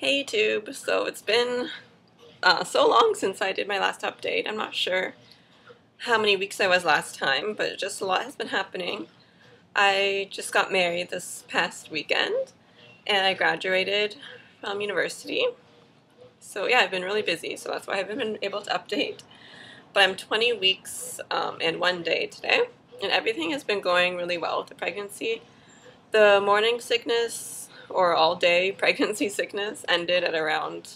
Hey YouTube, so it's been so long since I did my last update. I'm not sure how many weeks I was last time, but just a lot has been happening. I just got married this past weekend and I graduated from university. So yeah, I've been really busy, so that's why I haven't been able to update. But I'm 20 weeks and 1 day today, and everything has been going really well with the pregnancy. The morning sickness or all day pregnancy sickness ended at around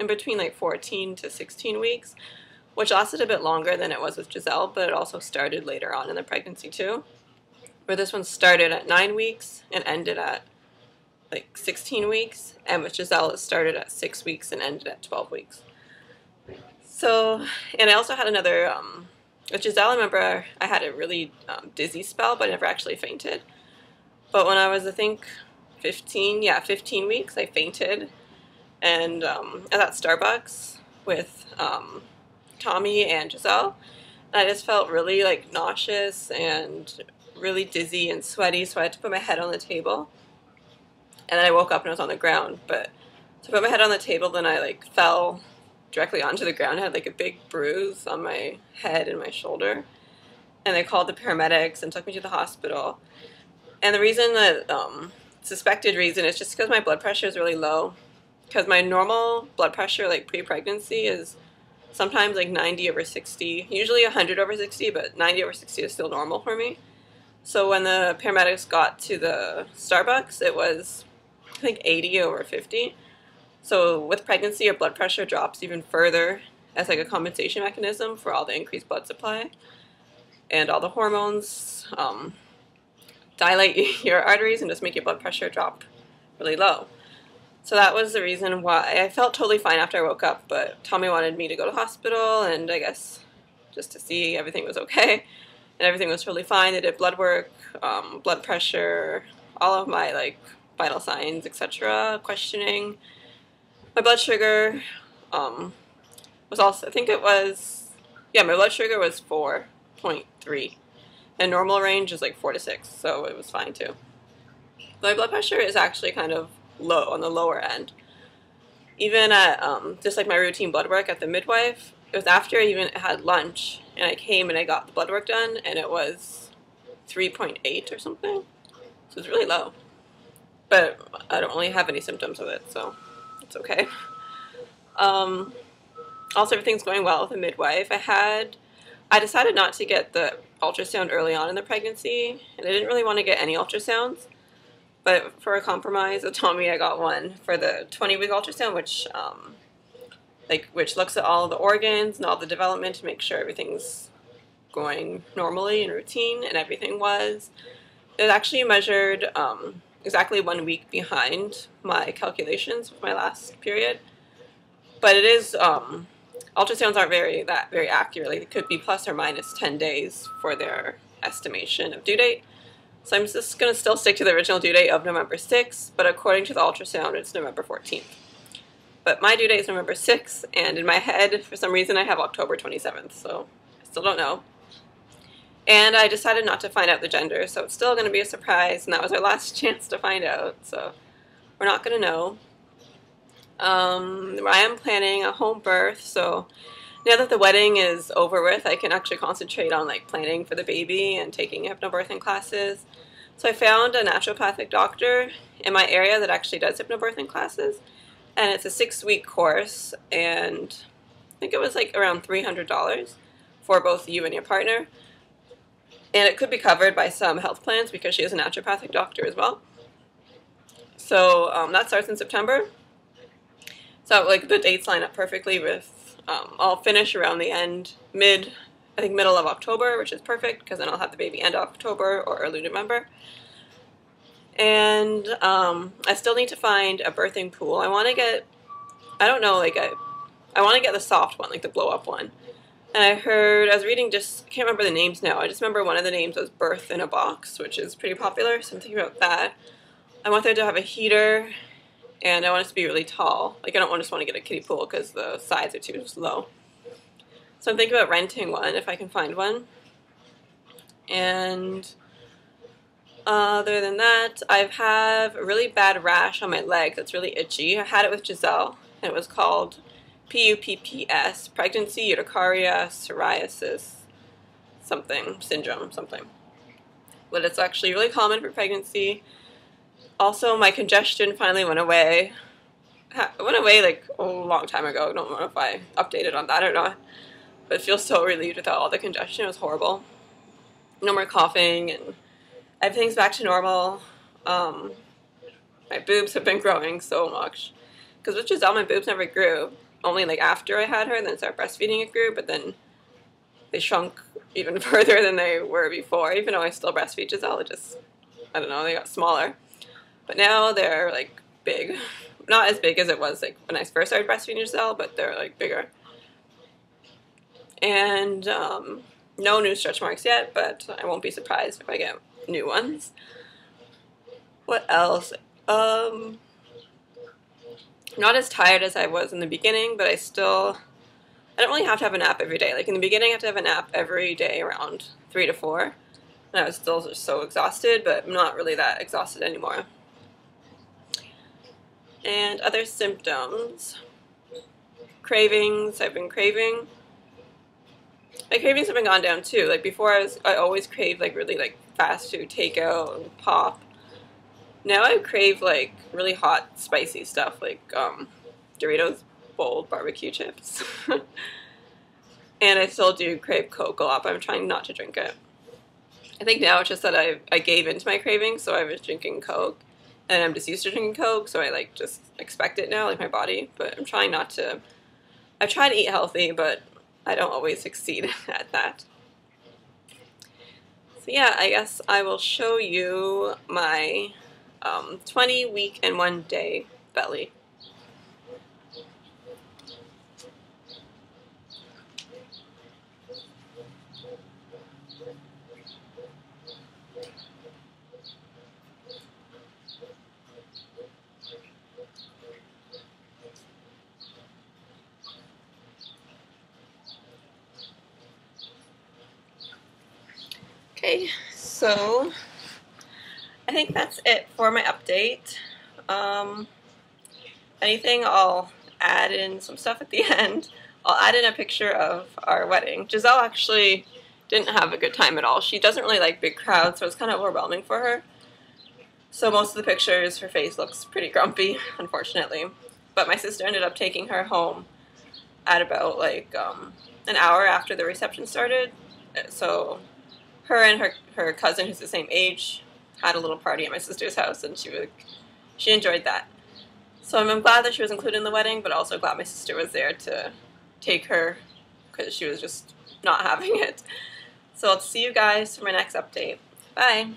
in between like 14 to 16 weeks, which lasted a bit longer than it was with Giselle, but it also started later on in the pregnancy too. Where this one started at 9 weeks and ended at like 16 weeks, and with Giselle it started at 6 weeks and ended at 12 weeks. So, and I also had another, with Giselle I remember I had a really dizzy spell, but I never actually fainted. But when I was, I think, 15 weeks, I fainted. And at that Starbucks with Tommy and Giselle. And I just felt really like nauseous and really dizzy and sweaty, so I had to put my head on the table. And then I woke up and I was on the ground. But to put my head on the table, then I like fell directly onto the ground. I had like a big bruise on my head and my shoulder. And they called the paramedics and took me to the hospital. And the reason that, suspected reason is just because my blood pressure is really low. Because my normal blood pressure, like pre-pregnancy, is sometimes like 90 over 60, usually 100 over 60, but 90 over 60 is still normal for me. So when the paramedics got to the Starbucks, it was, I think, 80 over 50. So with pregnancy, your blood pressure drops even further as like a compensation mechanism for all the increased blood supply. And all the hormones dilate your arteries and just make your blood pressure drop really low. So that was the reason why. I felt totally fine after I woke up, but Tommy wanted me to go to the hospital, and I guess just to see everything was okay, and everything was totally fine. They did blood work, blood pressure, all of my like vital signs, etc. Questioning. My blood sugar was also, I think it was, yeah, my blood sugar was 4.3, and normal range is like 4 to 6, so it was fine too. My blood pressure is actually kind of low, on the lower end. Even at just like my routine blood work at the midwife, it was after I even had lunch and I came and I got the blood work done, and it was 3.8 or something. So it's really low. But I don't really have any symptoms of it, so it's okay. Also, everything's going well with the midwife. I decided not to get the ultrasound early on in the pregnancy, and I didn't really want to get any ultrasounds. But for a compromise with Tommy, I got one for the 20-week ultrasound, which looks at all the organs and all the development to make sure everything's going normally and routine, and everything was. It actually measured exactly 1 week behind my calculations with my last period. But it is, ultrasounds aren't very accurate. Like, it could be plus or minus 10 days for their estimation of due date. So I'm just going to still stick to the original due date of November 6th, but according to the ultrasound, it's November 14th. But my due date is November 6th, and in my head, for some reason, I have October 27th, so I still don't know. And I decided not to find out the gender, so it's still going to be a surprise, and that was our last chance to find out, so we're not going to know. I am planning a home birth, so now that the wedding is over with, I can actually concentrate on like planning for the baby and taking hypnobirthing classes. So I found a naturopathic doctor in my area that actually does hypnobirthing classes, and it's a 6-week course, and I think it was like around $300 for both you and your partner. And it could be covered by some health plans because she is a naturopathic doctor as well. So that starts in September. So like the dates line up perfectly with, I'll finish around the end, I think middle of October, which is perfect because then I'll have the baby end of October or early November. And I still need to find a birthing pool. I want to get, I don't know, like I want to get the soft one, like the blow up one. And I was reading, I can't remember the names now. I just remember one of the names was Birth in a Box, which is pretty popular, so I'm thinking about that. I want there to have a heater, and I want it to be really tall. Like, I don't just want to get a kiddie pool because the sides are too low. So I'm thinking about renting one if I can find one. And Other than that, I have a really bad rash on my leg that's really itchy. I had it with Giselle, and it was called PUPPS, pregnancy urticaria psoriasis something syndrome something. But it's actually really common for pregnancy. Also, my congestion finally went away. It went away like a long time ago. I don't know if I updated on that or not. But it feels so relieved without all the congestion. It was horrible. No more coughing, and everything's back to normal. My boobs have been growing so much. Because with Giselle, my boobs never grew. Only like after I had her, then started breastfeeding, it grew. But then they shrunk even further than they were before. Even though I still breastfeed Giselle, it just, I don't know, they got smaller. But now they're like big. Not as big as it was like when I first started breastfeeding Giselle, but they're like bigger. And no new stretch marks yet, but I won't be surprised if I get new ones. What else? Not as tired as I was in the beginning, but I don't really have to have a nap every day. Like in the beginning, I have to have a nap every day around 3 to 4. And I was still just so exhausted, but I'm not really that exhausted anymore. And other symptoms. Cravings, I've been craving. My cravings have been gone down too. Like before, I always craved like really like fast food, takeout, and pop. Now I crave like really hot, spicy stuff like Doritos bold barbecue chips. And I still do crave Coke a lot, but I'm trying not to drink it. I think now it's just that I gave into my cravings, so I was drinking Coke. And I'm just used to drinking Coke, so I like just expect it now, like my body. But I'm trying not to. I try to eat healthy, but I don't always succeed at that. So yeah, I guess I will show you my 20-week and 1-day belly. Okay, so I think that's it for my update. Anything, I'll add in some stuff at the end. I'll add in a picture of our wedding. Giselle actually didn't have a good time at all. She doesn't really like big crowds, so it's kind of overwhelming for her. So most of the pictures, her face looks pretty grumpy, unfortunately. But my sister ended up taking her home at about like an hour after the reception started. So her and her cousin, who's the same age, had a little party at my sister's house, and she enjoyed that. So I'm glad that she was included in the wedding, but also glad my sister was there to take her because she was just not having it. So I'll see you guys for my next update. Bye!